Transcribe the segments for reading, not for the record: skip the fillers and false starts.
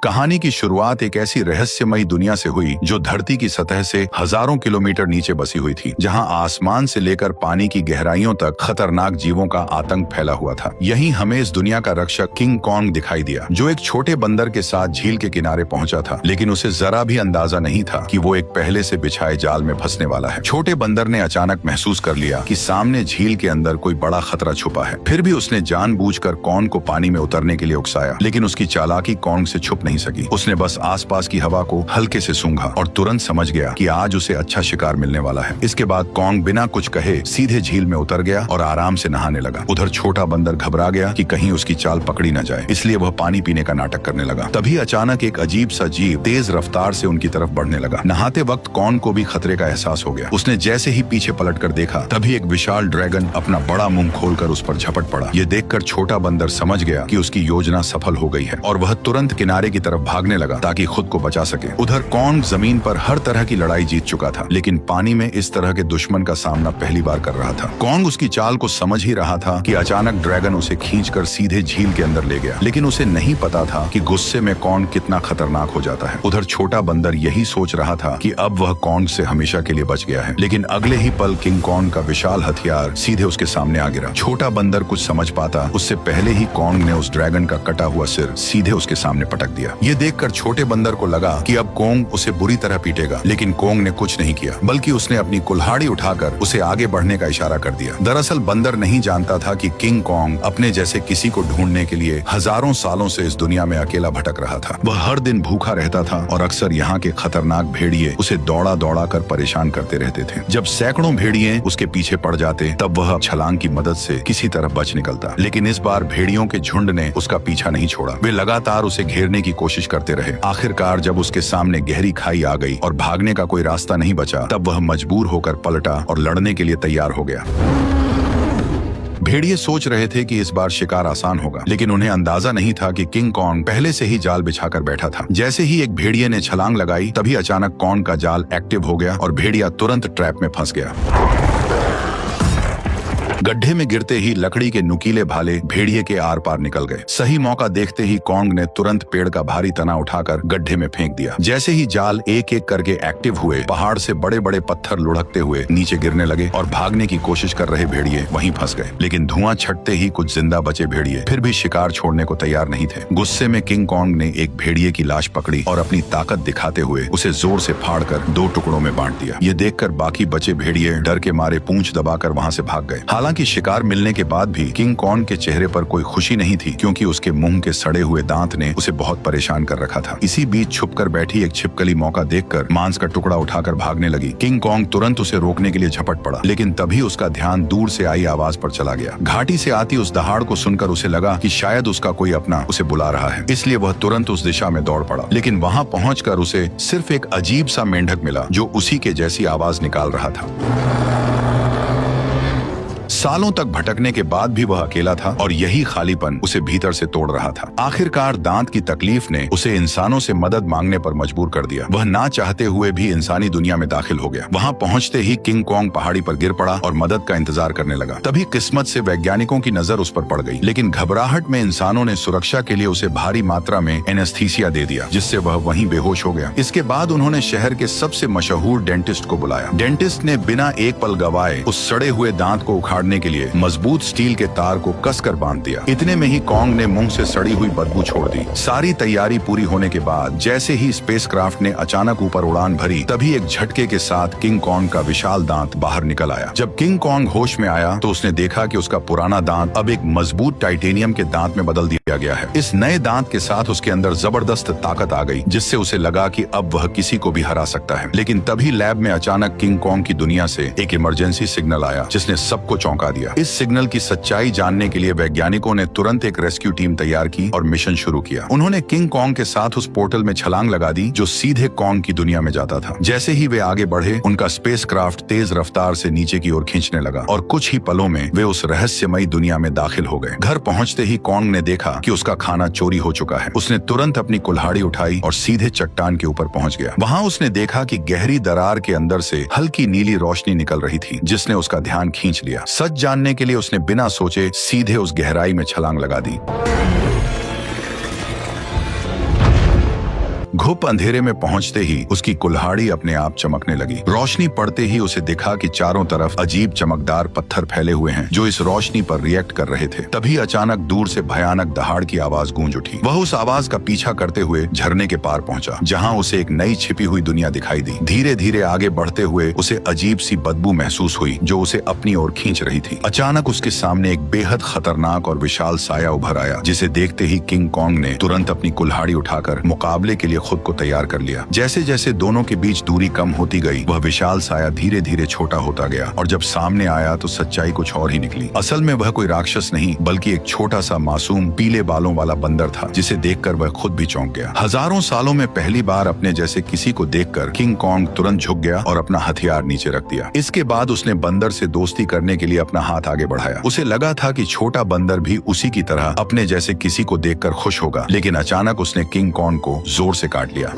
कहानी की शुरुआत एक ऐसी रहस्यमयी दुनिया से हुई जो धरती की सतह से हजारों किलोमीटर नीचे बसी हुई थी, जहां आसमान से लेकर पानी की गहराइयों तक खतरनाक जीवों का आतंक फैला हुआ था। यहीं हमें इस दुनिया का रक्षक किंग कॉन्ग दिखाई दिया, जो एक छोटे बंदर के साथ झील के किनारे पहुंचा था, लेकिन उसे जरा भी अंदाजा नहीं था कि वो एक पहले से बिछाए जाल में फंसने वाला है। छोटे बंदर ने अचानक महसूस कर लिया कि सामने झील के अंदर कोई बड़ा खतरा छुपा है। फिर भी उसने जानबूझकर कॉन्ग को पानी में उतरने के लिए उकसाया, लेकिन उसकी चालाकी कॉन्ग से छुप नहीं सकी। उसने बस आसपास की हवा को हल्के से सूंघा और तुरंत समझ गया कि आज उसे अच्छा शिकार मिलने वाला है। इसके बाद कॉन्ग बिना कुछ कहे सीधे झील में उतर गया और आराम से नहाने लगा। उधर छोटा बंदर घबरा गया कि कहीं उसकी चाल पकड़ी न जाए, इसलिए वह पानी पीने का नाटक करने लगा। तभी अचानक एक अजीब सा जीव तेज रफ्तार से उनकी तरफ बढ़ने लगा। नहाते वक्त कॉन्ग को भी खतरे का एहसास हो गया। उसने जैसे ही पीछे पलट कर देखा, तभी एक विशाल ड्रैगन अपना बड़ा मुंह खोलकर उस पर झपट पड़ा। ये देखकर छोटा बंदर समझ गया कि उसकी योजना सफल हो गई है और वह तुरंत किनारे की तरफ भागने लगा ताकि खुद को बचा सके। उधर कॉन्ग जमीन पर हर तरह की लड़ाई जीत चुका था, लेकिन पानी में इस तरह के दुश्मन का सामना पहली बार कर रहा था। कॉन्ग उसकी चाल को समझ ही रहा था कि अचानक ड्रैगन उसे खींचकर सीधे झील के अंदर ले गया, लेकिन उसे नहीं पता था कि गुस्से में कॉन्ग कितना खतरनाक हो जाता है। उधर छोटा बंदर यही सोच रहा था कि अब वह कॉन्ग से हमेशा के लिए बच गया है, लेकिन अगले ही पल किंग कॉन्ग का विशाल हथियार सीधे उसके सामने आ गिरा। छोटा बंदर कुछ समझ पाता उससे पहले ही कॉन्ग ने उस ड्रैगन का कटा हुआ सिर सीधे उसके सामने पटक दिया। ये देखकर छोटे बंदर को लगा कि अब कॉन्ग उसे बुरी तरह पीटेगा, लेकिन कॉन्ग ने कुछ नहीं किया, बल्कि उसने अपनी कुल्हाड़ी उठाकर उसे आगे बढ़ने का इशारा कर दिया। दरअसल बंदर नहीं जानता था कि किंग कॉन्ग अपने जैसे किसी को ढूंढने के लिए हजारों सालों से इस दुनिया में अकेला भटक रहा था। वह हर दिन भूखा रहता था और अक्सर यहाँ के खतरनाक भेड़िए उसे दौड़ा दौड़ा कर परेशान करते रहते थे। जब सैकड़ों भेड़िए उसके पीछे पड़ जाते, तब वह छलांग की मदद से किसी तरह बच निकलता। लेकिन इस बार भेड़ियों के झुंड ने उसका पीछा नहीं छोड़ा। वे लगातार उसे घेरने की कोशिश करते रहे। आखिरकार जब उसके सामने गहरी खाई आ गई और भागने का कोई रास्ता नहीं बचा, तब वह मजबूर होकर पलटा और लड़ने के लिए तैयार हो गया। भेड़िए सोच रहे थे कि इस बार शिकार आसान होगा, लेकिन उन्हें अंदाजा नहीं था कि किंग कॉन्ग पहले से ही जाल बिछाकर बैठा था। जैसे ही एक भेड़िए ने छलांग लगाई, तभी अचानक कॉन्ग का जाल एक्टिव हो गया और भेड़िया तुरंत ट्रैप में फंस गया। गड्ढे में गिरते ही लकड़ी के नुकीले भाले भेड़िए के आर पार निकल गए। सही मौका देखते ही कॉन्ग ने तुरंत पेड़ का भारी तना उठाकर गड्ढे में फेंक दिया। जैसे ही जाल एक एक करके एक्टिव हुए, पहाड़ से बड़े बड़े पत्थर लुढ़कते हुए नीचे गिरने लगे और भागने की कोशिश कर रहे भेड़िए वहीं फंस गए। लेकिन धुआं छटते ही कुछ जिंदा बचे भेड़िए फिर भी शिकार छोड़ने को तैयार नहीं थे। गुस्से में किंग कॉन्ग ने एक भेड़िए की लाश पकड़ी और अपनी ताकत दिखाते हुए उसे जोर से फाड़कर 2 टुकड़ों में बांट दिया। ये देखकर बाकी बचे भेड़िए डर के मारे पूंछ दबाकर वहां से भाग गए। हालांकि शिकार मिलने के बाद भी किंग कॉन्ग के चेहरे पर कोई खुशी नहीं थी, क्योंकि उसके मुंह के सड़े हुए दांत ने उसे बहुत परेशान कर रखा था। इसी बीच छुपकर बैठी एक छिपकली मौका देखकर मांस का टुकड़ा उठाकर भागने लगी। किंग कॉन्ग तुरंत उसे रोकने के लिए झपट पड़ा, लेकिन तभी उसका ध्यान दूर से आई आवाज पर चला गया। घाटी से आती उस दहाड़ को सुनकर उसे लगा कि शायद उसका कोई अपना उसे बुला रहा है, इसलिए वह तुरंत उस दिशा में दौड़ पड़ा। लेकिन वहां पहुंचकर उसे सिर्फ एक अजीब सा मेंढक मिला जो उसी के जैसी आवाज निकाल रहा था। सालों तक भटकने के बाद भी वह अकेला था और यही खालीपन उसे भीतर से तोड़ रहा था। आखिरकार दांत की तकलीफ ने उसे इंसानों से मदद मांगने पर मजबूर कर दिया। वह ना चाहते हुए भी इंसानी दुनिया में दाखिल हो गया। वहां पहुंचते ही किंग कॉन्ग पहाड़ी पर गिर पड़ा और मदद का इंतजार करने लगा। तभी किस्मत से वैज्ञानिकों की नजर उस पर पड़ गई, लेकिन घबराहट में इंसानों ने सुरक्षा के लिए उसे भारी मात्रा में एनेस्थीसिया दे दिया, जिससे वह वहीं बेहोश हो गया। इसके बाद उन्होंने शहर के सबसे मशहूर डेंटिस्ट को बुलाया। डेंटिस्ट ने बिना एक पल गवाए उस सड़े हुए दांत को उखाड़ने के लिए मजबूत स्टील के तार को कसकर बांध दिया। इतने में ही कॉन्ग ने मुंह से सड़ी हुई बदबू छोड़ दी। सारी तैयारी पूरी होने के बाद जैसे ही स्पेसक्राफ्ट ने अचानक ऊपर उड़ान भरी, तभी एक झटके के साथ किंग कॉन्ग का विशाल दांत बाहर निकल आया। जब किंग कॉन्ग होश में आया तो उसने देखा कि उसका पुराना दांत अब एक मजबूत टाइटेनियम के दांत में बदल दिया गया है। इस नए दांत के साथ उसके अंदर जबरदस्त ताकत आ गई, जिससे उसे लगा कि अब वह किसी को भी हरा सकता है। लेकिन तभी लैब में अचानक किंग कॉन्ग की दुनिया से एक इमरजेंसी सिग्नल आया, जिसने सबको चौंका दिया। इस सिग्नल की सच्चाई जानने के लिए वैज्ञानिकों ने तुरंत एक रेस्क्यू टीम तैयार की और मिशन शुरू किया। उन्होंने किंग कॉन्ग के साथ उस पोर्टल में छलांग लगा दी जो सीधे कॉन्ग की दुनिया में जाता था। जैसे ही वे आगे बढ़े, उनका स्पेसक्राफ्ट तेज रफ्तार से नीचे की ओर खींचने लगा और कुछ ही पलों में वे उस रहस्यमयी दुनिया में दाखिल हो गए। घर पहुंचते ही कॉन्ग ने देखा कि उसका खाना चोरी हो चुका है। उसने तुरंत अपनी कुल्हाड़ी उठाई और सीधे चट्टान के ऊपर पहुंच गया। वहां उसने देखा कि गहरी दरार के अंदर से हल्की नीली रोशनी निकल रही थी, जिसने उसका ध्यान खींच लिया। सच जानने के लिए उसने बिना सोचे सीधे उस गहराई में छलांग लगा दी। घुप अंधेरे में पहुंचते ही उसकी कुल्हाड़ी अपने आप चमकने लगी। रोशनी पड़ते ही उसे दिखा कि चारों तरफ अजीब चमकदार पत्थर फैले हुए हैं जो इस रोशनी पर रिएक्ट कर रहे थे। तभी अचानक दूर से भयानक दहाड़ की आवाज गूंज उठी। वह उस आवाज का पीछा करते हुए झरने के पार पहुंचा, जहां उसे एक नई छिपी हुई दुनिया दिखाई दी। धीरे धीरे आगे बढ़ते हुए उसे अजीब सी बदबू महसूस हुई जो उसे अपनी ओर खींच रही थी। अचानक उसके सामने एक बेहद खतरनाक और विशाल साया उभर आया, जिसे देखते ही किंग कॉन्ग ने तुरंत अपनी कुल्हाड़ी उठाकर मुकाबले के लिए खुद को तैयार कर लिया। जैसे जैसे दोनों के बीच दूरी कम होती गई, वह विशाल साया धीरे धीरे छोटा होता गया और जब सामने आया तो सच्चाई कुछ और ही निकली। असल में वह कोई राक्षस नहीं बल्कि एक छोटा सा मासूम पीले बालों वाला बंदर था, जिसे देखकर वह खुद भी चौंक गया। हजारों सालों में पहली बार अपने जैसे किसी को देखकर किंग कॉन्ग तुरंत झुक गया और अपना हथियार नीचे रख दिया। इसके बाद उसने बंदर से दोस्ती करने के लिए अपना हाथ आगे बढ़ाया। उसे लगा था कि छोटा बंदर भी उसी की तरह अपने जैसे किसी को देखकर खुश होगा, लेकिन अचानक उसने किंग कॉन्ग को जोर से काट लिया।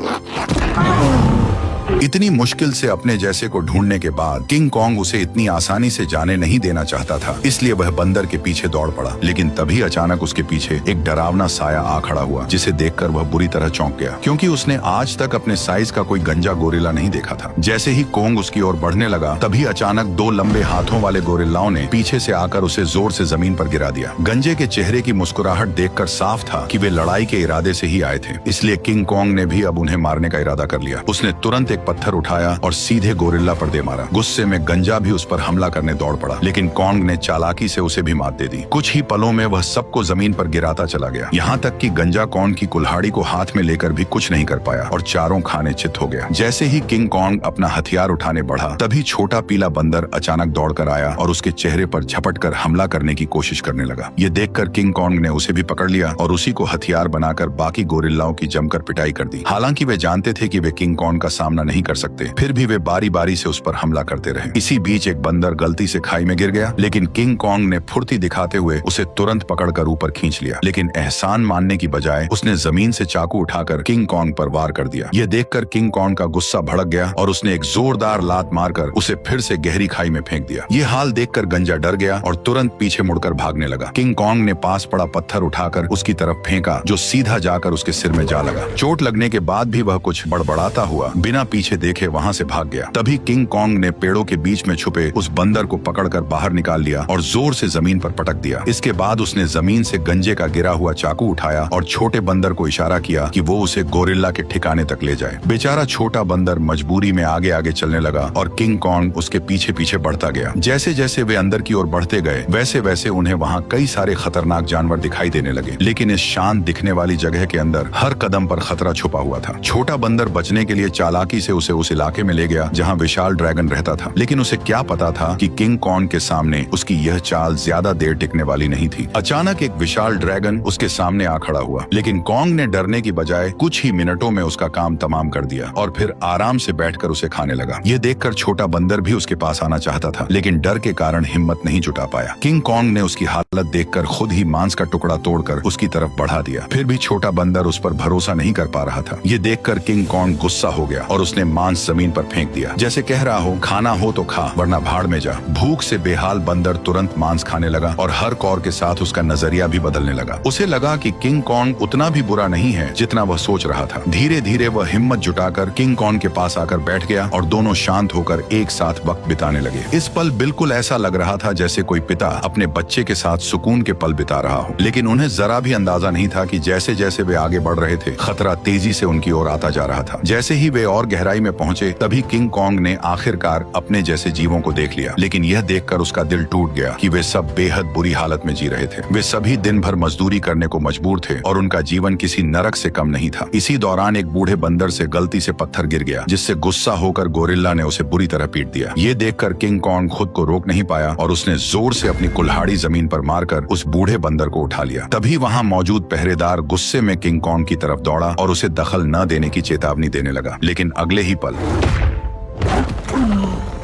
इतनी मुश्किल से अपने जैसे को ढूंढने के बाद किंग कॉन्ग उसे इतनी आसानी से जाने नहीं देना चाहता था, इसलिए वह बंदर के पीछे दौड़ पड़ा। लेकिन तभी अचानक उसके पीछे एक डरावना साया आ खड़ा हुआ, जिसे देखकर वह बुरी तरह चौंक गया, क्योंकि उसने आज तक अपने साइज का कोई गंजा गोरिल्ला नहीं देखा था। जैसे ही कॉन्ग उसकी ओर बढ़ने लगा, तभी अचानक दो लंबे हाथों वाले गोरिल्लाओं ने पीछे से आकर उसे जोर से जमीन पर गिरा दिया। गंजे के चेहरे की मुस्कुराहट देखकर साफ था कि वे लड़ाई के इरादे से ही आए थे, इसलिए किंग कॉन्ग ने भी अब उन्हें मारने का इरादा कर लिया। उसने तुरंत पत्थर उठाया और सीधे गोरिल्ला पर दे मारा। गुस्से में गंजा भी उस पर हमला करने दौड़ पड़ा, लेकिन कॉन्ग ने चालाकी से उसे भी मात दे दी। कुछ ही पलों में वह सबको जमीन पर गिराता चला गया, यहाँ तक कि गंजा कॉन्ग की कुल्हाड़ी को हाथ में लेकर भी कुछ नहीं कर पाया और चारों खाने चित हो गया। जैसे ही किंग कॉन्ग अपना हथियार उठाने बढ़ा, तभी छोटा पीला बंदर अचानक दौड़ कर आया और उसके चेहरे पर झपट कर हमला करने की कोशिश करने लगा। ये देखकर किंग कॉन्ग ने उसे भी पकड़ लिया और उसी को हथियार बनाकर बाकी गोरिल्लाओं की जमकर पिटाई कर दी। हालांकि वे जानते थे कि वे किंग कॉन्ग का सामना नहीं कर सकते, फिर भी वे बारी बारी से उस पर हमला करते रहे। इसी बीच एक बंदर गलती से खाई में गिर गया, लेकिन किंग कॉन्ग ने फुर्ती दिखाते हुए उसे तुरंत पकड़कर ऊपर खींच लिया। लेकिन एहसान मानने की बजाय उसने जमीन से चाकू उठाकर किंग कॉन्ग पर वार कर दिया। यह देखकर किंग कॉन्ग का गुस्सा भड़क गया और उसने एक जोरदार लात मारकर उसे फिर से गहरी खाई में फेंक दिया। ये हाल देखकर गंजा डर गया और तुरंत पीछे मुड़कर भागने लगा। किंग कॉन्ग ने पास पड़ा पत्थर उठाकर उसकी तरफ फेंका, जो सीधा जाकर उसके सिर में जा लगा। चोट लगने के बाद भी वह कुछ बड़बड़ाता हुआ बिना पीछे देखे वहां से भाग गया। तभी किंग कॉन्ग ने पेड़ों के बीच में छुपे उस बंदर को पकड़कर बाहर निकाल लिया और जोर से जमीन पर पटक दिया। इसके बाद उसने जमीन से गंजे का गिरा हुआ चाकू उठाया और छोटे बंदर को इशारा किया कि वो उसे गोरिल्ला के ठिकाने तक ले जाए। बेचारा छोटा बंदर मजबूरी में आगे आगे चलने लगा और किंग कॉन्ग उसके पीछे पीछे बढ़ता गया। जैसे जैसे वे अंदर की ओर बढ़ते गए, वैसे वैसे उन्हें वहाँ कई सारे खतरनाक जानवर दिखाई देने लगे, लेकिन इस शांत दिखने वाली जगह के अंदर हर कदम पर खतरा छुपा हुआ था। छोटा बंदर बचने के लिए चालाकी से उसे उस इलाके में ले गया जहाँ विशाल ड्रैगन रहता था, लेकिन उसे क्या पता था कि किंग कॉन्ग के सामने उसकी यह चाल ज्यादा देर टिकने वाली नहीं थी। अचानक एक विशाल ड्रैगन उसके सामने आ खड़ा हुआ, लेकिन कॉन्ग ने डरने की बजाय कुछ ही मिनटों में उसका काम तमाम कर दिया और फिर आराम से बैठकर उसे खाने लगा। ये देखकर छोटा बंदर भी उसके पास आना चाहता था, लेकिन डर के कारण हिम्मत नहीं जुटा पाया। किंग कॉन्ग ने उसकी हालत देखकर खुद ही मांस का टुकड़ा तोड़कर उसकी तरफ बढ़ा दिया। फिर भी छोटा बंदर उस पर भरोसा नहीं कर पा रहा था। ये देखकर किंग कॉन्ग गुस्सा हो गया और उसने मांस जमीन पर फेंक दिया, जैसे कह रहा हो खाना हो तो खा वरना भाड़ में जा। भूख से बेहाल बंदर तुरंत मांस खाने लगा और हर कौर के साथ उसका नजरिया भी बदलने लगा। उसे लगा कि किंग कॉन्ग उतना भी बुरा नहीं है जितना वह सोच रहा था। धीरे धीरे वह हिम्मत जुटाकर किंग कॉन्ग के पास आकर बैठ गया और दोनों शांत होकर एक साथ वक्त बिताने लगे। इस पल बिल्कुल ऐसा लग रहा था जैसे कोई पिता अपने बच्चे के साथ सुकून के पल बिता रहा हो, लेकिन उन्हें जरा भी अंदाजा नहीं था कि जैसे जैसे वे आगे बढ़ रहे थे, खतरा तेजी से उनकी ओर आता जा रहा था। जैसे ही वे और गहराई में पहुंचे, तभी किंग कॉन्ग ने आखिरकार अपने जैसे जीवों को देख लिया, लेकिन यह देखकर उसका दिल टूट गया कि वे सब बेहद बुरी हालत में जी रहे थे। वे सभी दिन भर मजदूरी करने को मजबूर थे और उनका जीवन किसी नरक से कम नहीं था। इसी दौरान एक बूढ़े बंदर से गलती से पत्थर गिर गया, जिससे गुस्सा होकर गोरिल्ला ने उसे बुरी तरह पीट दिया। ये देखकर किंग कॉन्ग खुद को रोक नहीं पाया और उसने जोर से अपनी कुल्हाड़ी जमीन पर मारकर उस बूढ़े बंदर को उठा लिया। तभी वहाँ मौजूद पहरेदार गुस्से में किंग कॉन्ग की तरफ दौड़ा और उसे दखल न देने की चेतावनी देने लगा, लेकिन अगले ही पल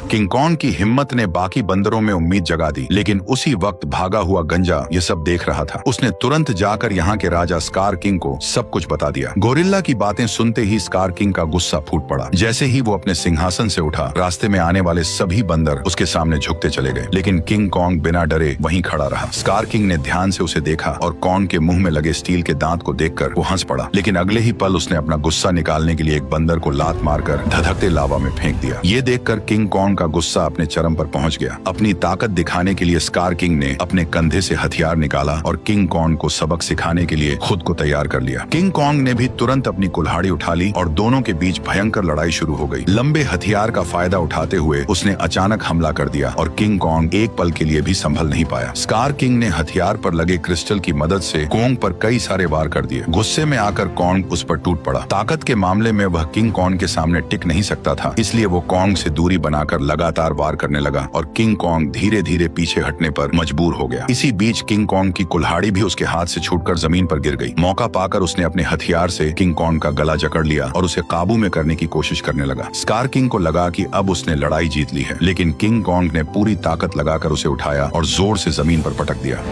किंग कॉन्ग की हिम्मत ने बाकी बंदरों में उम्मीद जगा दी, लेकिन उसी वक्त भागा हुआ गंजा ये सब देख रहा था। उसने तुरंत जाकर यहाँ के राजा स्कार किंग को सब कुछ बता दिया। गोरिल्ला की बातें सुनते ही स्कार किंग का गुस्सा फूट पड़ा। जैसे ही वो अपने सिंहासन से उठा, रास्ते में आने वाले सभी बंदर उसके सामने झुकते चले गए, लेकिन किंग कॉन्ग बिना डरे वहीं खड़ा रहा। स्कार किंग ने ध्यान से उसे देखा और कॉन्ग के मुंह में लगे स्टील के दांत को देखकर वो हंस पड़ा, लेकिन अगले ही पल उसने अपना गुस्सा निकालने के लिए एक बंदर को लात मारकर धधकते लावा में फेंक दिया। ये देखकर किंग कॉन्ग का गुस्सा अपने चरम पर पहुंच गया। अपनी ताकत दिखाने के लिए स्कार किंग ने अपने कंधे से हथियार निकाला और किंग कॉन्ग को सबक सिखाने के लिए खुद को तैयार कर लिया। किंग कॉन्ग ने भी तुरंत अपनी कुल्हाड़ी उठा ली और दोनों के बीच भयंकर लड़ाई शुरू हो गई। लंबे हथियार का फायदा उठाते हुए उसने अचानक हमला कर दिया और किंग कॉन्ग एक पल के लिए भी संभल नहीं पाया। स्कार किंग ने हथियार पर लगे क्रिस्टल की मदद से कॉन्ग पर कई सारे वार कर दिए। गुस्से में आकर कॉन्ग उस पर टूट पड़ा। ताकत के मामले में वह किंग कॉन्ग के सामने टिक नहीं सकता था, इसलिए वो कॉन्ग से दूरी बनाकर लगातार वार करने लगा और किंग कॉन्ग धीरे धीरे पीछे हटने पर मजबूर हो गया। इसी बीच किंग कॉन्ग की कुल्हाड़ी भी उसके हाथ से छूटकर जमीन पर गिर गई। मौका पाकर उसने अपने हथियार से किंग कॉन्ग का गला जकड़ लिया और उसे काबू में करने की कोशिश करने लगा। स्कार किंग को लगा कि अब उसने लड़ाई जीत ली है, लेकिन किंग कॉन्ग ने पूरी ताकत लगाकर उसे उठाया और जोर से जमीन पर पटक दिया।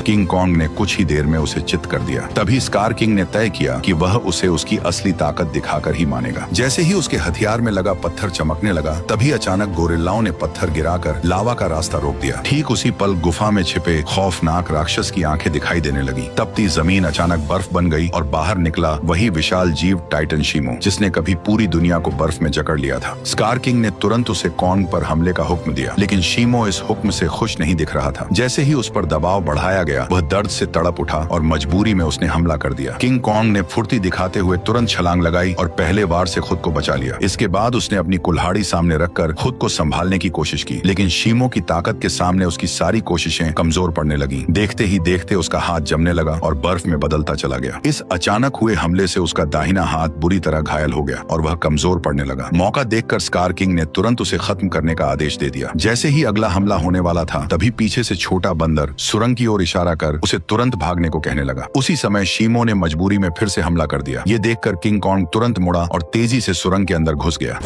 किंग कॉन्ग ने कुछ ही देर में उसे चित कर दिया। तभी स्कार किंग ने तय किया कि वह उसे उसकी असली ताकत दिखाकर ही मानेगा। जैसे ही उसके हथियार में लगा पत्थर चमकने लगा, तभी अचानक गोरिल्लाओं ने पत्थर गिराकर लावा का रास्ता रोक दिया। ठीक उसी पल गुफा में छिपे खौफनाक राक्षस की आंखें दिखाई देने लगी। तपती जमीन अचानक बर्फ बन गई और बाहर निकला वही विशाल जीव टाइटन शीमो, जिसने कभी पूरी दुनिया को बर्फ में जकड़ लिया था। स्कार किंग ने तुरंत उसे कॉन्ग पर हमले का हुक्म दिया, लेकिन शीमो इस हुक्म से खुश नहीं दिख रहा था। जैसे ही उस पर दबाव बढ़ाया गया, वह दर्द से तड़प उठा और मजबूरी में उसने हमला कर दिया। किंग कॉन्ग ने फुर्ती दिखाते हुए तुरंत छलांग लगाई और पहले वार से खुद को बचा लिया। इसके बाद उसने अपनी कुल्हाड़ी सामने रखकर खुद को संभालने की कोशिश की, लेकिन शीमो की ताकत के सामने उसकी सारी कोशिशें कमजोर पड़ने लगी। देखते ही देखते उसका हाथ जमने लगा और बर्फ में बदलता चला गया। इस अचानक हुए हमले से उसका दाहिना हाथ बुरी तरह घायल हो गया और वह कमजोर पड़ने लगा। मौका देखकर स्कार किंग ने तुरंत उसे खत्म करने का आदेश दे दिया। जैसे ही अगला हमला होने वाला था, तभी पीछे से छोटा बंदर सुरंग की ओर इशारा कर उसे तुरंत भागने को कहने लगा। उसी समय शीमो ने मजबूरी में फिर से हमला कर दिया। ये देखकर किंग कॉन्ग तुरंत मुड़ा और तेजी से सुरंग के अंदर घुस गया,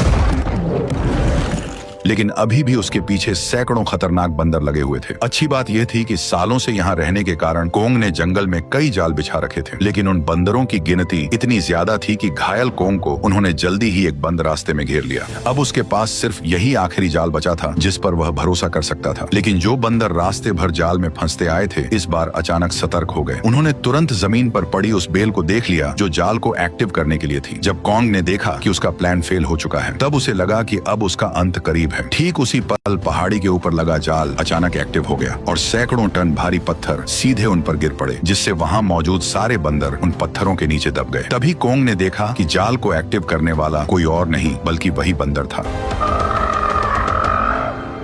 लेकिन अभी भी उसके पीछे सैकड़ों खतरनाक बंदर लगे हुए थे। अच्छी बात यह थी कि सालों से यहाँ रहने के कारण कोंग ने जंगल में कई जाल बिछा रखे थे, लेकिन उन बंदरों की गिनती इतनी ज्यादा थी कि घायल कोंग को उन्होंने जल्दी ही एक बंद रास्ते में घेर लिया। अब उसके पास सिर्फ यही आखिरी जाल बचा था जिस पर वह भरोसा कर सकता था। लेकिन जो बंदर रास्ते भर जाल में फंसते आए थे, इस बार अचानक सतर्क हो गए। उन्होंने तुरंत जमीन पर पड़ी उस बेल को देख लिया जो जाल को एक्टिव करने के लिए थी। जब कोंग ने देखा कि उसका प्लान फेल हो चुका है, तब उसे लगा कि अब उसका अंत करीब है। ठीक उसी पल पहाड़ी के ऊपर लगा जाल अचानक एक्टिव हो गया और सैकड़ों टन भारी पत्थर सीधे उन पर गिर पड़े, जिससे वहां मौजूद सारे बंदर उन पत्थरों के नीचे दब गए। तभी कोंग ने देखा कि जाल को एक्टिव करने वाला कोई और नहीं बल्कि वही बंदर था।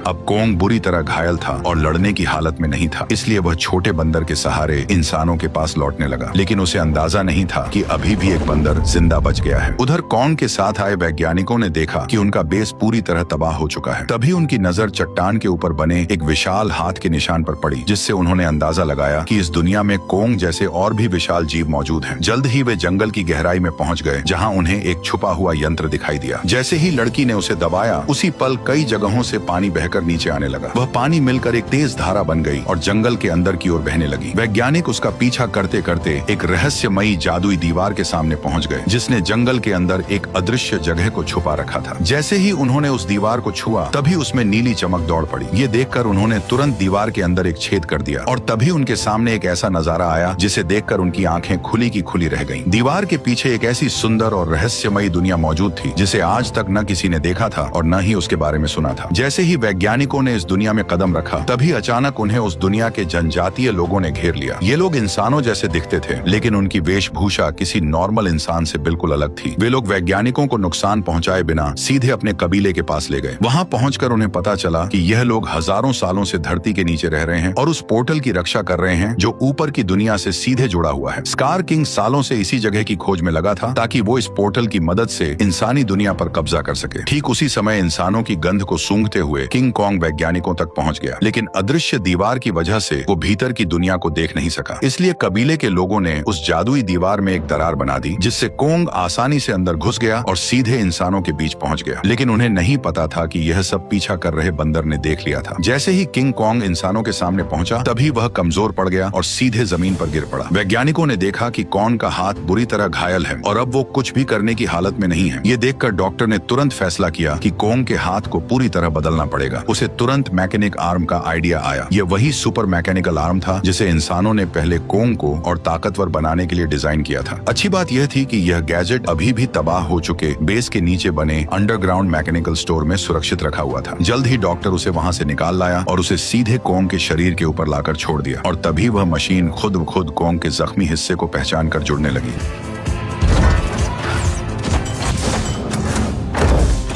अब कोंग बुरी तरह घायल था और लड़ने की हालत में नहीं था, इसलिए वह छोटे बंदर के सहारे इंसानों के पास लौटने लगा। लेकिन उसे अंदाजा नहीं था कि अभी भी एक बंदर जिंदा बच गया है। उधर कोंग के साथ आए वैज्ञानिकों ने देखा कि उनका बेस पूरी तरह तबाह हो चुका है। तभी उनकी नजर चट्टान के ऊपर बने एक विशाल हाथ के निशान पर पड़ी, जिससे उन्होंने अंदाजा लगाया कि इस दुनिया में कोंग जैसे और भी विशाल जीव मौजूद हैं। जल्द ही वे जंगल की गहराई में पहुंच गए, जहां उन्हें एक छुपा हुआ यंत्र दिखाई दिया। जैसे ही लड़की ने उसे दबाया, उसी पल कई जगहों से पानी बहकर नीचे आने लगा। वह पानी मिलकर एक तेज धारा बन गई और जंगल के अंदर की ओर बहने लगी। वैज्ञानिक उसका पीछा करते करते एक रहस्यमयी जादुई दीवार के सामने पहुंच गए, जिसने जंगल के अंदर एक अदृश्य जगह को छुपा रखा था। जैसे ही उन्होंने उस दीवार को छुआ, तभी उसमें नीली चमक दौड़ पड़ी। ये देखकर उन्होंने तुरंत दीवार के अंदर एक छेद कर दिया और तभी उनके सामने एक ऐसा नजारा आया जिसे देखकर उनकी आंखें खुली की खुली रह गईं। दीवार के पीछे एक ऐसी सुंदर और रहस्यमयी दुनिया मौजूद थी जिसे आज तक न किसी ने देखा था और न ही उसके बारे में सुना था। जैसे ही वैज्ञानिकों ने इस दुनिया में कदम रखा, तभी अचानक उन्हें उस दुनिया के जनजातीय लोगों ने घेर लिया। ये लोग इंसानों जैसे दिखते थे, लेकिन उनकी वेशभूषा किसी नॉर्मल इंसान से बिल्कुल अलग थी। वे लोग वैज्ञानिकों को नुकसान पहुंचाए बिना सीधे अपने कबीले के पास ले गए। वहां पहुंचकर उन्हें पता चला कि यह लोग हजारों सालों से धरती के नीचे रह रहे हैं और उस पोर्टल की रक्षा कर रहे हैं जो ऊपर की दुनिया से सीधे जुड़ा हुआ है। स्कार किंग सालों से इसी जगह की खोज में लगा था ताकि वो इस पोर्टल की मदद से इंसानी दुनिया पर कब्जा कर सके। ठीक उसी समय इंसानों की गंध को सूंघते हुए किंग कॉन्ग वैज्ञानिकों तक पहुंच गया, लेकिन अदृश्य दीवार की वजह से वो भीतर की दुनिया को देख नहीं सका। इसलिए कबीले के लोगों ने उस जादुई दीवार में एक दरार बना दी, जिससे कॉन्ग आसानी से अंदर घुस गया और सीधे इंसानों के बीच पहुंच गया। लेकिन उन्हें नहीं पता था कि यह सब पीछा कर रहे बंदर ने देख लिया था। जैसे ही किंग कॉन्ग इंसानों के सामने पहुंचा, तभी वह कमजोर पड़ गया और सीधे जमीन पर गिर पड़ा। वैज्ञानिकों ने देखा कि कॉन्ग का हाथ बुरी तरह घायल है और अब वो कुछ भी करने की हालत में नहीं है। ये देखकर डॉक्टर ने तुरंत फैसला किया कि कॉन्ग के हाथ को पूरी तरह बदलना पड़ेगा। उसे तुरंत मैकेनिक आर्म का आइडिया आया। यह वही सुपर मैकेनिकल आर्म था जिसे इंसानों ने पहले कॉन्ग को और ताकतवर बनाने के लिए डिजाइन किया था। अच्छी बात यह थी कि यह गैजेट अभी भी तबाह हो चुके बेस के नीचे बने अंडरग्राउंड मैकेनिकल स्टोर में सुरक्षित रखा हुआ था। जल्द ही डॉक्टर उसे वहां से निकाल लाया और उसे सीधे कॉन्ग के शरीर के ऊपर लाकर छोड़ दिया, और तभी वह मशीन खुद ब खुद कॉन्ग के जख्मी हिस्से को पहचान कर जुड़ने लगी।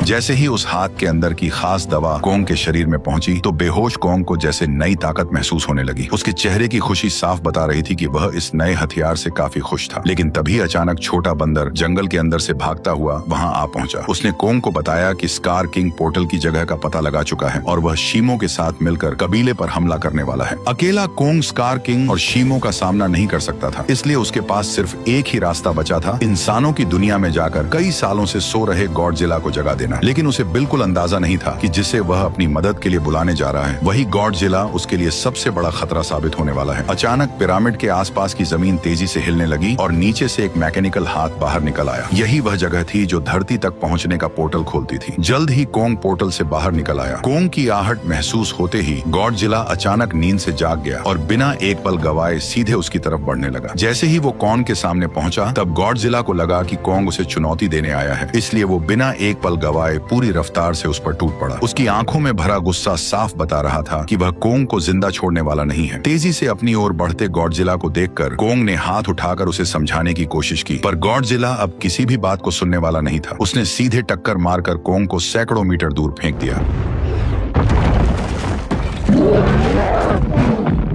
जैसे ही उस हाथ के अंदर की खास दवा कॉन्ग के शरीर में पहुंची, तो बेहोश कॉन्ग को जैसे नई ताकत महसूस होने लगी। उसके चेहरे की खुशी साफ बता रही थी कि वह इस नए हथियार से काफी खुश था। लेकिन तभी अचानक छोटा बंदर जंगल के अंदर से भागता हुआ वहां आ पहुंचा। उसने कॉन्ग को बताया कि स्कार किंग पोर्टल की जगह का पता लगा चुका है और वह शीमो के साथ मिलकर कबीले पर हमला करने वाला है। अकेला कॉन्ग स्कार किंग और शीमो का सामना नहीं कर सकता था, इसलिए उसके पास सिर्फ एक ही रास्ता बचा था, इंसानों की दुनिया में जाकर कई सालों से सो रहे गॉडजिला को जगा देना। लेकिन उसे बिल्कुल अंदाजा नहीं था कि जिसे वह अपनी मदद के लिए बुलाने जा रहा है, वही गॉडजिला उसके लिए सबसे बड़ा खतरा साबित होने वाला है। अचानक पिरामिड के आसपास की जमीन तेजी से हिलने लगी और नीचे से एक मैकेनिकल हाथ बाहर निकल आया। यही वह जगह थी जो धरती तक पहुंचने का पोर्टल खोलती थी। जल्द ही कॉन्ग पोर्टल से बाहर निकल आया। कॉन्ग की आहट महसूस होते ही गॉडजिला अचानक नींद से जाग गया और बिना एक पल गवाए सीधे उसकी तरफ बढ़ने लगा। जैसे ही वो कॉन्ग के सामने पहुंचा, तब गॉडजिला को लगा कि कॉन्ग उसे चुनौती देने आया है, इसलिए वो बिना एक पल गवाए पूरी रफ्तार से उस पर टूट पड़ा। उसकी आंखों में भरा गुस्सा साफ बता रहा था कि वह कॉन्ग को जिंदा छोड़ने वाला नहीं है। तेजी से अपनी ओर बढ़ते गॉडजिला को देखकर कॉन्ग ने हाथ उठाकर उसे समझाने की कोशिश की, पर गॉडजिला अब किसी भी बात को सुनने वाला नहीं था। उसने सीधे टक्कर मारकर कॉन्ग को सैकड़ों मीटर दूर फेंक दिया।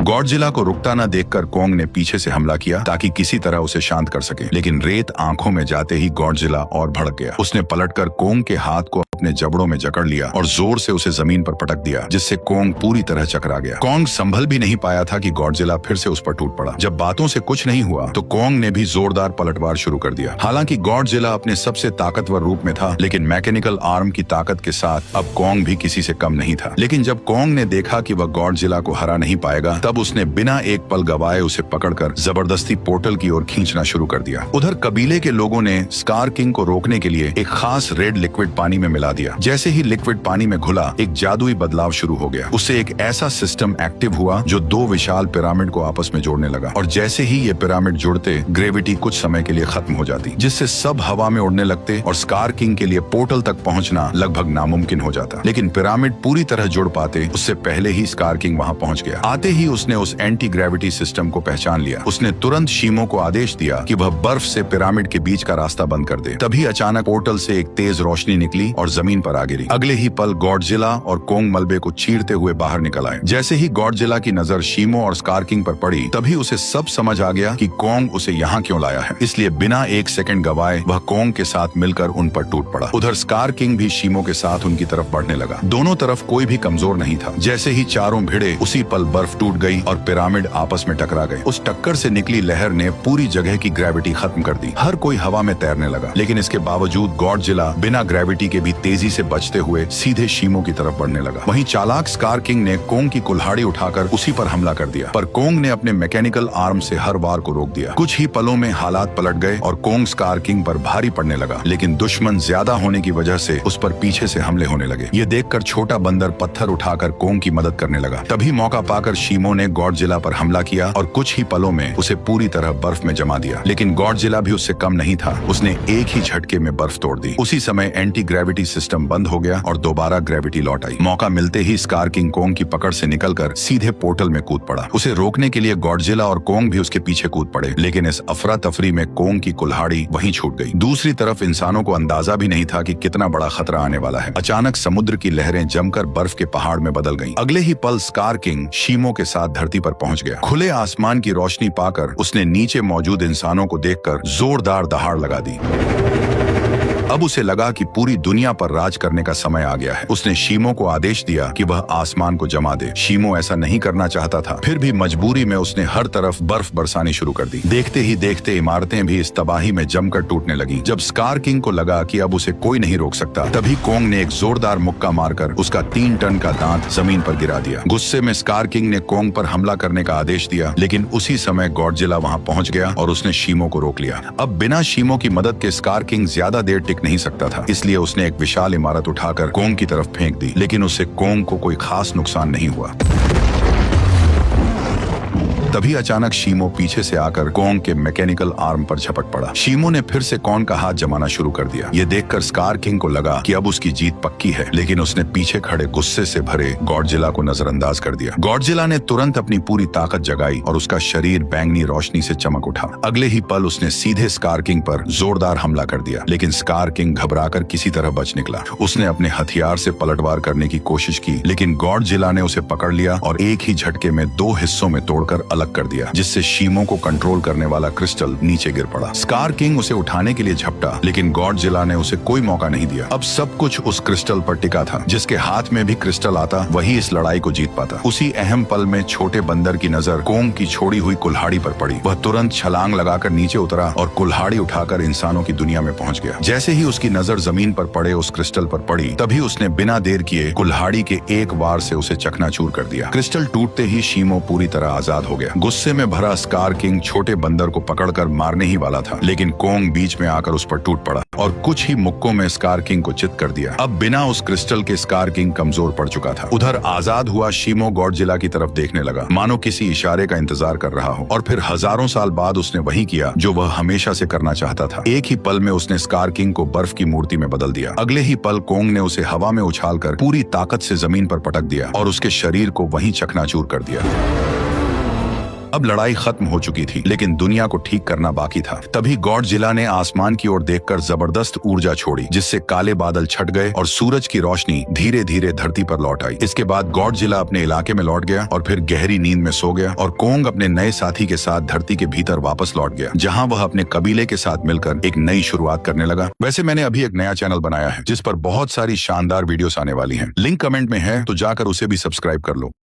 गॉडजिला को रुकता न देखकर कॉन्ग ने पीछे से हमला किया ताकि किसी तरह उसे शांत कर सके, लेकिन रेत आंखों में जाते ही गॉडजिला और भड़क गया। उसने पलटकर कॉन्ग के हाथ को अपने जबड़ों में जकड़ लिया और जोर से उसे जमीन पर पटक दिया, जिससे कॉन्ग पूरी तरह चकरा गया। कॉन्ग संभल भी नहीं पाया था कि गॉडजिला फिर से उस पर टूट पड़ा। जब बातों से कुछ नहीं हुआ तो कॉन्ग ने भी जोरदार पलटवार शुरू कर दिया। हालांकि गॉडजिला अपने सबसे ताकतवर रूप में था, लेकिन मैकेनिकल आर्म की ताकत के साथ अब कॉन्ग भी किसी से कम नहीं था। लेकिन जब कॉन्ग ने देखा कि वह गॉडजिला को हरा नहीं पाएगा, तब उसने बिना एक पल गवाए उसे पकड़कर जबरदस्ती पोर्टल की ओर खींचना शुरू कर दिया। उधर कबीले के लोगों ने स्कार किंग को रोकने के लिए एक खास रेड लिक्विड पानी में मिला दिया। जैसे ही लिक्विड पानी में घुला, एक जादुई बदलाव शुरू हो गया। उससे एक ऐसा सिस्टम एक्टिव हुआ जो दो विशाल पिरामिड को आपस में जोड़ने लगा, और जैसे ही ये पिरामिड जुड़ते, ग्रेविटी कुछ समय के लिए खत्म हो जाती, जिससे सब हवा में उड़ने लगते और स्कार किंग के लिए पोर्टल तक पहुंचना लगभग नामुमकिन हो जाता। लेकिन पिरामिड पूरी तरह जुड़ पाते उससे पहले ही स्कार किंग वहां पहुंच गया। आते ही उसने उस एंटी ग्रेविटी सिस्टम को पहचान लिया। उसने तुरंत शीमो को आदेश दिया कि वह बर्फ से पिरामिड के बीच का रास्ता बंद कर दे। तभी अचानक पोर्टल से एक तेज रोशनी निकली और जमीन पर आ गिरी। अगले ही पल गॉडजिला और कॉन्ग मलबे को चीरते हुए बाहर निकल आए। जैसे ही गॉडजिला की नजर शीमो और स्कार किंग पर पड़ी, तभी उसे सब समझ आ गया कि कॉन्ग उसे यहाँ क्यों लाया है। इसलिए बिना एक सेकंड गवाए वह कॉन्ग के साथ मिलकर उन पर टूट पड़ा। उधर स्कार किंग भी शीमो के साथ उनकी तरफ बढ़ने लगा। दोनों तरफ कोई भी कमजोर नहीं था। जैसे ही चारों भिड़े, उसी पल बर्फ टूट गई और पिरामिड आपस में टकरा गए। उस टक्कर से निकली लहर ने पूरी जगह की ग्रेविटी खत्म कर दी। हर कोई हवा में तैरने लगा, लेकिन इसके बावजूद गॉडजिला बिना ग्रेविटी के भी तेजी से बचते हुए सीधे शीमो की तरफ बढ़ने लगा। वहीं चालाक स्कार किंग ने कॉन्ग की कुल्हाड़ी उठाकर उसी पर हमला कर दिया, पर कॉन्ग ने अपने मैकेनिकल आर्म से हर वार को रोक दिया। कुछ ही पलों में हालात पलट गए और कॉन्ग स्कार किंग पर भारी पड़ने लगा, लेकिन दुश्मन ज्यादा होने की वजह से उस पर पीछे से हमले होने लगे। ये देखकर छोटा बंदर पत्थर उठाकर कॉन्ग की मदद करने लगा। तभी मौका पाकर शीमो ने गॉडजिला पर हमला किया और कुछ ही पलों में उसे पूरी तरह बर्फ में जमा दिया। लेकिन गॉडजिला भी उससे कम नहीं था। उसने एक ही झटके में बर्फ तोड़ दी। उसी समय एंटी ग्रेविटी सिस्टम बंद हो गया और दोबारा ग्रेविटी लौट आई। मौका मिलते ही स्कार किंग कॉन्ग की पकड़ से निकलकर सीधे पोर्टल में कूद पड़ा। उसे रोकने के लिए गॉडजिला और कॉन्ग भी उसके पीछे कूद पड़े, लेकिन इस अफरा तफरी में कॉन्ग की कुल्हाड़ी वहीं छूट गई। दूसरी तरफ इंसानों को अंदाजा भी नहीं था कि कितना बड़ा खतरा आने वाला है। अचानक समुद्र की लहरें जमकर बर्फ के पहाड़ में बदल गईं। अगले ही पल स्कार किंग शीमो के साथ धरती पर पहुंच गया। खुले आसमान की रोशनी पाकर उसने नीचे मौजूद इंसानों को देखकर जोरदार दहाड़ लगा दी। अब उसे लगा कि पूरी दुनिया पर राज करने का समय आ गया है। उसने शीमो को आदेश दिया कि वह आसमान को जमा दे। शीमो ऐसा नहीं करना चाहता था, फिर भी मजबूरी में उसने हर तरफ बर्फ बरसानी शुरू कर दी। देखते ही देखते इमारतें भी इस तबाही में जमकर टूटने लगी। जब स्कार किंग को लगा कि अब उसे कोई नहीं रोक सकता, तभी कोंग ने एक जोरदार मुक्का मारकर उसका 3 टन का दांत जमीन पर गिरा दिया। गुस्से में स्कार किंग ने कोंग पर हमला करने का आदेश दिया, लेकिन उसी समय गॉडजिला वहां पहुंच गया और उसने शीमो को रोक लिया। अब बिना शीमो की मदद के स्कार किंग ज्यादा देर टिक नहीं सकता था, इसलिए उसने एक विशाल इमारत उठाकर कोंग की तरफ फेंक दी, लेकिन उससे कोंग को कोई खास नुकसान नहीं हुआ। तभी अचानक शीमो पीछे से आकर कोंग के मैकेनिकल आर्म पर झपट पड़ा। शीमो ने फिर से कोंग का हाथ जमाना शुरू कर दिया। ये देखकर स्कार किंग को लगा कि अब उसकी जीत पक्की है, लेकिन उसने पीछे खड़े गुस्से से भरे गॉडजिला को नजरअंदाज कर दिया। गॉडजिला ने तुरंत अपनी पूरी ताकत जगाई और उसका शरीर बैंगनी रोशनी से चमक उठा। अगले ही पल उसने सीधे स्कार किंग पर जोरदार हमला कर दिया, लेकिन स्कार किंग घबराकर किसी तरह बच निकला। उसने अपने हथियार से पलटवार करने की कोशिश की, लेकिन गॉडजिला ने उसे पकड़ लिया और एक ही झटके में 2 हिस्सों में तोड़कर अलग कर दिया, जिससे शीमो को कंट्रोल करने वाला क्रिस्टल नीचे गिर पड़ा। स्कार किंग उसे उठाने के लिए झपटा, लेकिन गॉडजिला ने उसे कोई मौका नहीं दिया। अब सब कुछ उस क्रिस्टल पर टिका था। जिसके हाथ में भी क्रिस्टल आता, वही इस लड़ाई को जीत पाता। उसी अहम पल में छोटे बंदर की नजर कोंग की छोड़ी हुई कुल्हाड़ी पर पड़ी। वह तुरंत छलांग लगाकर नीचे उतरा और कुल्हाड़ी उठाकर इंसानों की दुनिया में पहुंच गया। जैसे ही उसकी नजर जमीन पर पड़े उस क्रिस्टल पर पड़ी, तभी उसने बिना देर किए कुल्हाड़ी के एक वार से उसे चकनाचूर कर दिया। क्रिस्टल टूटते ही शीमो पूरी तरह आजाद हो गया। गुस्से में भरा स्कार किंग छोटे बंदर को पकड़कर मारने ही वाला था, लेकिन कोंग बीच में आकर उस पर टूट पड़ा और कुछ ही मुक्कों में स्कार किंग को चित कर दिया। अब बिना उस क्रिस्टल के स्कार किंग कमजोर पड़ चुका था। उधर आजाद हुआ शीमो गॉडजिला की तरफ देखने लगा, मानो किसी इशारे का इंतजार कर रहा हो। और फिर हजारों साल बाद उसने वही किया जो वह हमेशा से करना चाहता था। एक ही पल में उसने स्कार किंग को बर्फ की मूर्ति में बदल दिया। अगले ही पल कोंग ने उसे हवा में उछालकर पूरी ताकत से जमीन पर पटक दिया और उसके शरीर को वहीं चकनाचूर कर दिया। अब लड़ाई खत्म हो चुकी थी, लेकिन दुनिया को ठीक करना बाकी था। तभी गॉडजिला ने आसमान की ओर देखकर जबरदस्त ऊर्जा छोड़ी, जिससे काले बादल छट गए और सूरज की रोशनी धीरे धीरे धरती पर लौट आई। इसके बाद गॉडजिला अपने इलाके में लौट गया और फिर गहरी नींद में सो गया और कोंग अपने नए साथी के साथ धरती के भीतर वापस लौट गया, जहां वह अपने कबीले के साथ मिलकर एक नई शुरुआत करने लगा। वैसे मैंने अभी एक नया चैनल बनाया है जिस पर बहुत सारी शानदार वीडियोस आने वाली हैं। लिंक कमेंट में है, तो जाकर उसे भी सब्सक्राइब कर लो।